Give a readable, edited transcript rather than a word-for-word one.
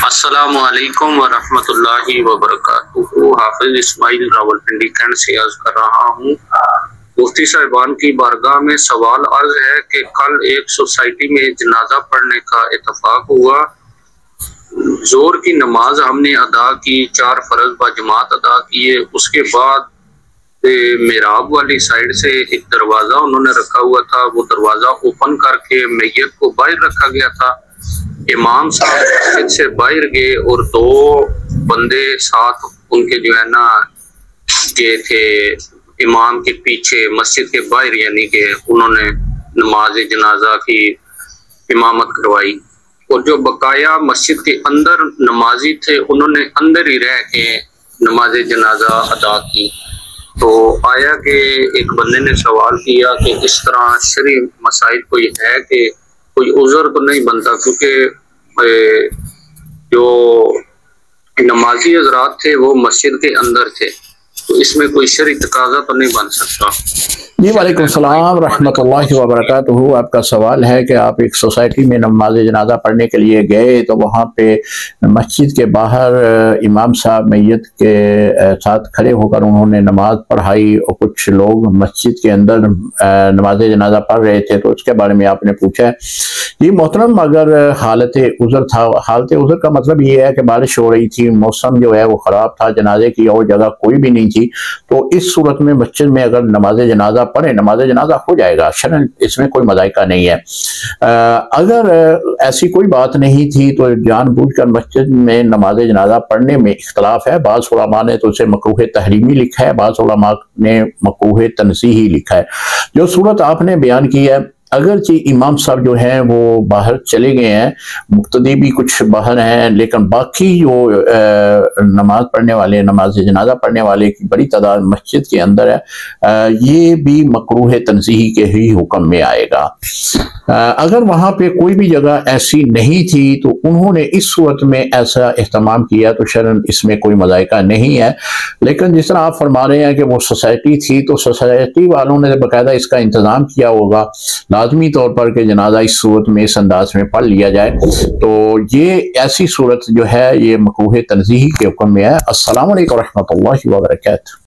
السلام علیکم ورحمۃ اللہ وبرکاتہ۔ حافظ اسماعیل راولپنڈی کینٹ سے عرض کر رہا ہوں۔ مفتی صاحبان کی بارگاہ میں سوال عرض ہے کہ کل ایک سوسائٹی میں جنازہ پڑھنے کا اتفاق ہوا۔ ظہر کی نماز ہم نے ادا کی، 4 فرض با جماعت ادا کیے۔ اس کے بعد محراب والی سائڈ سے ایک دروازہ انہوں نے رکھا ہوا تھا، وہ دروازہ اوپن کر کے میت کو باہر رکھا گیا تھا۔ امام صاحب مسجد سے باہر گئے اور 2 بندے ساتھ ان کے جو ہے نا گئے تھے امام کے پیچھے مسجد کے باہر، یعنی کہ انہوں نے نماز جنازہ کی امامت کروائی، اور جو بقایا مسجد کے اندر نمازی تھے انہوں نے اندر ہی رہ کے نماز جنازہ ادا کی۔ تو آیا کہ ایک بندے نے سوال کیا کہ اس طرح شرعی مسائل کوئی ہے کہ کوئی عذر تو نہیں بنتا، کیونکہ جو نمازی حضرات تھے وہ مسجد کے اندر تھے، تو اس میں کوئی شرعی تقاضا تو نہیں بن سکتا۔ جی وعلیکم السلام رحمۃ اللہ وبرکاتہ۔ آپ کا سوال ہے کہ آپ ایک سوسائٹی میں نماز جنازہ پڑھنے کے لیے گئے تو وہاں پہ مسجد کے باہر امام صاحب میت کے ساتھ کھڑے ہو کر انہوں نے نماز پڑھائی، اور کچھ لوگ مسجد کے اندر نماز جنازہ پڑھ رہے تھے، تو اس کے بارے میں آپ نے پوچھا ہے۔ جی محترم، اگر حالت عذر تھا، حالت عذر کا مطلب یہ ہے کہ بارش ہو رہی تھی، موسم جو ہے وہ خراب تھا، جنازے کی اور جگہ کوئی بھی نہیں تھی، تو اس صورت میں مسجد میں اگر نماز جنازہ پڑھیں، نماز جنازہ ہو جائے گا، شرعاً اس میں کوئی مذائقہ نہیں ہے۔ اگر ایسی کوئی بات نہیں تھی تو جان بوجھ کر مسجد میں نماز جنازہ پڑھنے میں اختلاف ہے۔ بعض علماء نے تو اسے مکروہ تحریمی لکھا ہے، بعض علماء نے مکروہ تنزیہی لکھا ہے۔ جو صورت آپ نے بیان کی ہے، اگرچہ امام صاحب جو ہیں وہ باہر چلے گئے ہیں، مقتدی بھی کچھ باہر ہیں، لیکن باقی جو نماز پڑھنے والے، نماز جنازہ پڑھنے والے کی بڑی تعداد مسجد کے اندر ہے، یہ بھی مکروہ تنزیہی کے ہی حکم میں آئے گا۔ اگر وہاں پہ کوئی بھی جگہ ایسی نہیں تھی تو انہوں نے اس صورت میں ایسا اہتمام کیا تو شرعاً اس میں کوئی مذائقہ نہیں ہے۔ لیکن جس طرح آپ فرما رہے ہیں کہ وہ سوسائٹی تھی، تو سوسائٹی والوں نے باقاعدہ اس کا انتظام کیا ہوگا لازمی طور پر کہ جنازہ اس صورت میں اس انداز میں پڑھ لیا جائے، تو یہ ایسی صورت جو ہے یہ مکروہ تنزیہی کے حکم میں ہے۔ السلام علیکم ورحمۃ اللہ وبرکاتہ۔